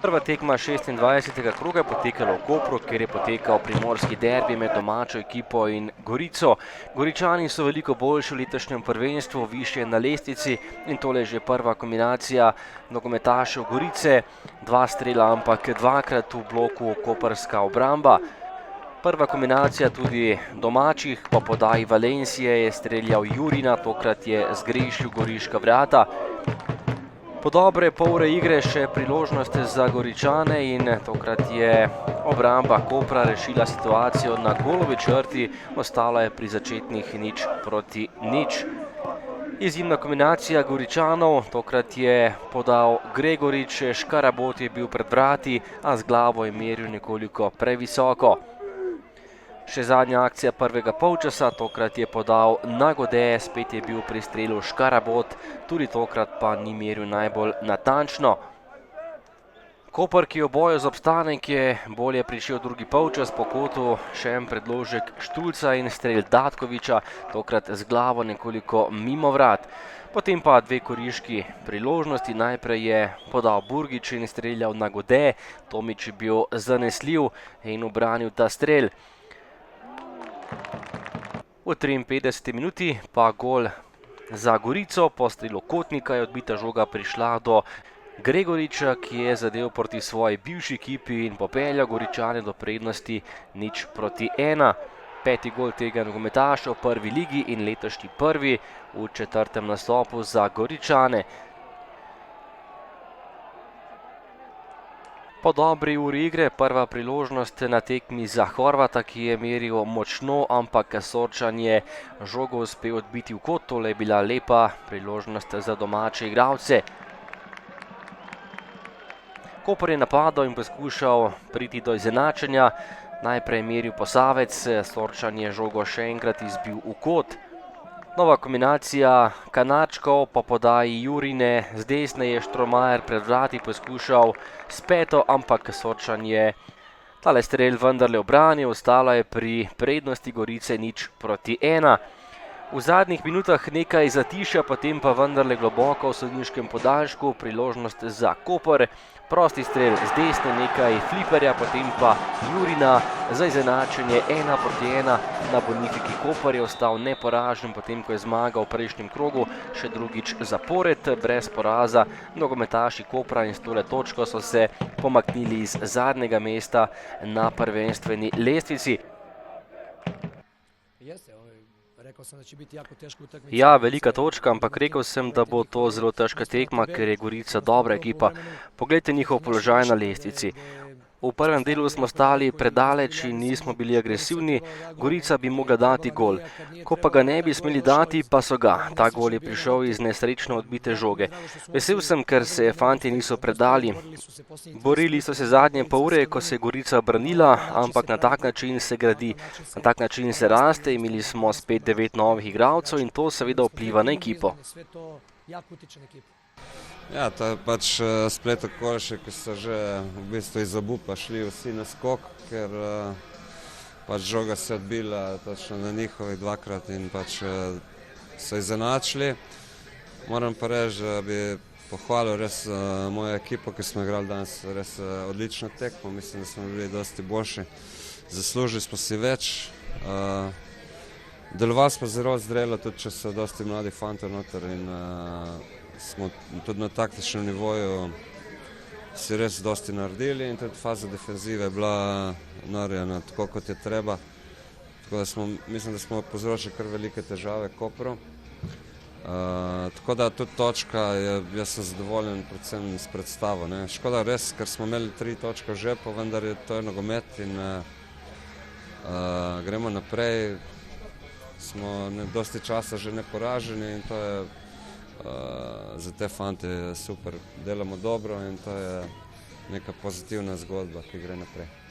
Prva tekma 26. kroga je potekala v Kopru, kjer je potekal primorski derbi med domačo ekipo in Gorico. Goričani so veliko boljši v letošnjem prvenstvu, višje na lestvici in tole je že prva kombinacija nogometašev Gorice. 2 strela, ampak 2-krat v bloku koprska obramba. Prva kombinacija tudi domačih, po podaji Valencije je streljal Jurina, tokrat je zgrešil goriška vrata. Po dobre pol ure igre še priložnost za Goričane in tokrat je obramba Kopra rešila situacijo na golovi črti, ostala je pri začetnih 0-0. Izjemna kombinacija Goričanov, tokrat je podal Gregorič, Škarabot je bil pred vrati, a z glavo je meril nekoliko previsoko. Še zadnja akcija prvega polčasa, tokrat je podal Nagode, spet je bil pri strelu Škarabot, tudi tokrat pa ni meril najbolj natančno. Koper, ki je v boju za obstanek, je bolje prišel drugi polčas, po kotu še en predložek Štulca in strel Datkoviča, tokrat z glavo nekoliko mimo vrat. Potem pa 2 goriški priložnosti, najprej je podal Burgič in streljal Nagode, Tomič je bil zanesljiv in ubranil ta strel. V 53. minuti pa gol za Gorico, po strelu Kotnika je odbita žoga prišla do Gregoriča, ki je zadel proti svoji bivši ekipi in popeljal Goričane do prednosti 0-1. 5. gol tega nogometaša v prvi ligi in letošnji prvi v 4. nastopu za Goričane. Po dobri uri igre prva priložnost na tekmi za Horvata, ki je meril močno, ampak Sorčan je žogo uspel odbiti v kot, tole je bila lepa priložnost za domače igralce. Koper je napadal in poskušal priti do izenačenja, najprej je meril Posavec, Sorčan je žogo še enkrat izbil v kot. Nova kombinacija Kanačkov, po podaji Jurine, z desne je Štromajer pred vrati poskušal s peto, ampak Sorčan je tale strel vendarle obranil, ostalo je pri prednosti Gorice 0-1. V zadnjih minutah nekaj zatišja, potem pa vendarle globoko v sodniškem podaljšku, priložnost za Koper, prosti strel z desne, nekaj fliperja, potem pa Jurina za izenačenje 1-1. Na Bonifiki Koper je ostal neporažen, potem ko je zmagal v prejšnjem krogu, še drugič zapored, brez poraza. Nogometaši Kopra in s tole točko so se pomaknili iz zadnjega mesta na prvenstveni lestvici. Ja, velika točka, ampak rekel sem, da bo to zelo težka tekma, ker je Gorica dobra ekipa. Poglejte njihov položaj na lestvici. V prvem delu smo stali predaleč in nismo bili agresivni, Gorica bi mogla dati gol. Ko pa ga ne bi smeli dati, pa so ga. Ta gol je prišel iz nesrečno odbite žoge. Vesel sem, ker se fantje niso predali. Borili so se zadnje pol ure, ko se je Gorica branila, ampak na tak način se gradi, na tak način se raste, imeli smo spet 9 novih igralcev in to seveda vpliva na ekipo. Ja, to je pač splet okoliščin, ki so že v bistvu iz obupa šli vsi na skok, ker pač žoga se je odbila točno na njihovih 2-krat in pač so izenačili. Moram pa reči, da bi pohvalil res mojo ekipo, ki smo igrali danes res odlično tekmo. Mislim, da smo bili dosti boljši, zaslužili smo si več. Delovali smo zelo zrelo, tudi če so dosti mladi fantov noter in smo tudi na taktičnem nivoju si res dosti naredili in tudi faza defenzive je bila narejena tako, kot je treba. Tako da mislim, da smo povzročili kar velike težave Kopru. Tako da tudi točka, jaz sem zadovoljen predvsem s predstavo. Škoda res, ker smo imeli 3 točke v žepu, vendar je to nogomet in gremo naprej. Smo dosti časa že neporaženi in to je za te fante super, delamo dobro in to je neka pozitivna zgodba, ki gre naprej.